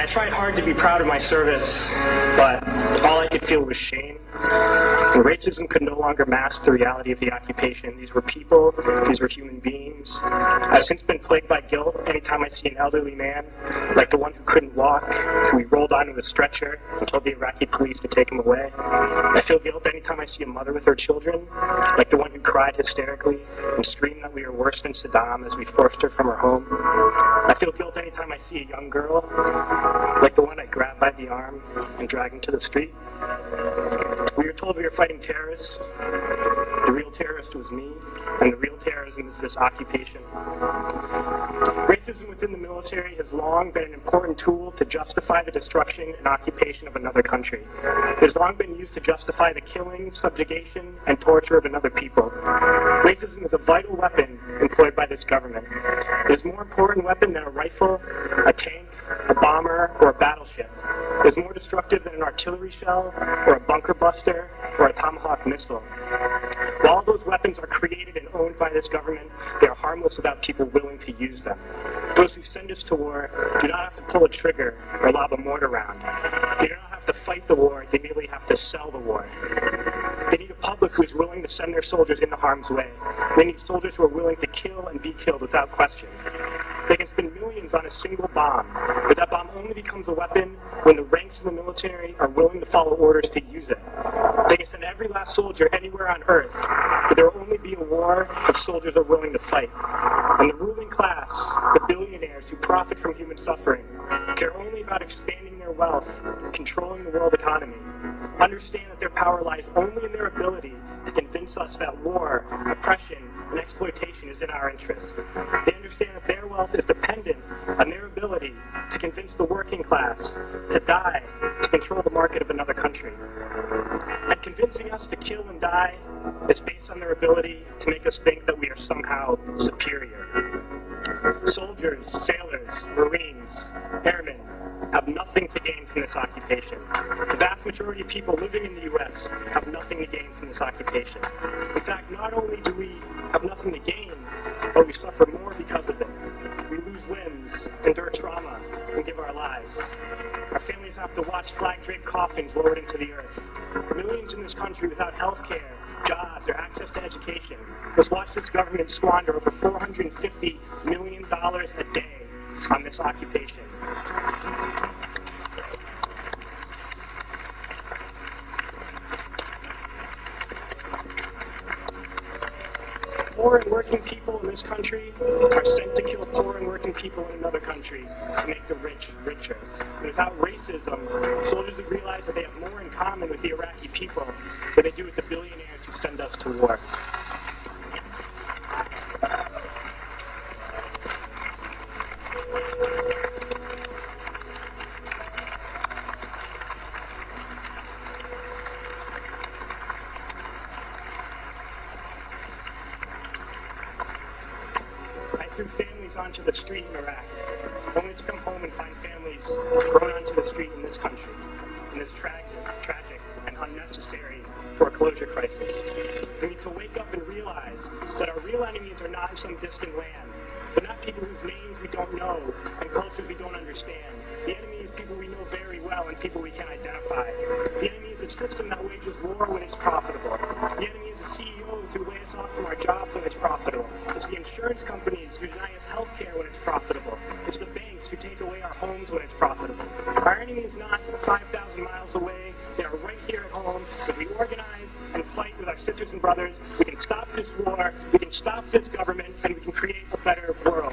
I tried hard to be proud of my service, but all I could feel was shame. And racism could no longer mask the reality of the occupation. These were people, these were human beings. I've since been plagued by guilt anytime I see an elderly man, like the one who couldn't walk, who we rolled onto a stretcher and told the Iraqi police to take him away. I feel guilt anytime I see a mother with her children, like the one who cried hysterically and screamed that we are worse than Saddam as we forced her from her home. I feel guilt anytime I see a young girl, like the one I grabbed by the arm and dragged into the street. We were told we were fighting terrorists. The real terrorist was me, and the real terrorism is this occupation. Racism within the military has long been an important tool to justify the destruction and occupation of another country. It has long been used to justify the killing, subjugation, and torture of another people. Racism is a vital weapon employed by this government. It is a more important weapon than a rifle, a tank, a bomber, or a battleship. It is more destructive than an artillery shell, or a bunker buster, or a Tomahawk missile. While those weapons are created and owned by this government, they are harmless without people willing to use them. Those who send us to war do not have to pull a trigger or lob a mortar round. They do not have to fight the war, they merely have to sell the war. They need a public who is willing to send their soldiers into harm's way. They need soldiers who are willing to kill and be killed without question. They can spend millions on a single bomb, but that bomb only becomes a weapon when the ranks of the military are willing to follow orders to use it. They can send every last soldier anywhere on earth, but there will only be a war if soldiers are willing to fight. And the ruling class, the billionaires who profit from human suffering, care only about expanding their wealth and controlling the world economy. Understand that their power lies only in their ability to convince us that war, oppression, and exploitation is in our interest. They understand that their wealth is dependent on their ability to convince the working class to die to control the market of another country. And convincing us to kill and die is based on their ability to make us think that we are somehow superior. Soldiers, sailors, Marines, airmen have nothing to gain from this occupation. The vast majority of people living in the U.S. have nothing to gain from this occupation. In fact, not only do we have nothing to gain, but we suffer more because of it. We lose limbs, endure trauma, and give our lives. Our families have to watch flag-draped coffins lowered into the earth. Millions in this country without health care, jobs, or access to education must watch this government squander over $450 million a day on this occupation. Poor and working people in this country are sent to kill poor and working people in another country to make the rich richer. And without racism, soldiers would realize that they have more in common with the Iraqi people than they do with the billionaires who send us to war. I threw families onto the street in Iraq, only to come home and find families thrown onto the street in this country, in this tragic and unnecessary foreclosure crisis. We need to wake up and realize that our real enemies are not in some distant land. They're not people whose names we don't know and cultures we don't understand. The enemy is people we know very well and people we can identify. The enemy is a system that wages war when it's profitable. The enemy is the CEOs who lay us off from our jobs when it's profitable. It's the insurance companies who deny us health care when it's profitable. It's the banks who take away our homes when it's profitable. Our enemy is not 5,000 miles away. They are right here at home. If we organize and fight with our sisters and brothers, we can stop this war, we can stop this government, and we can create a better world.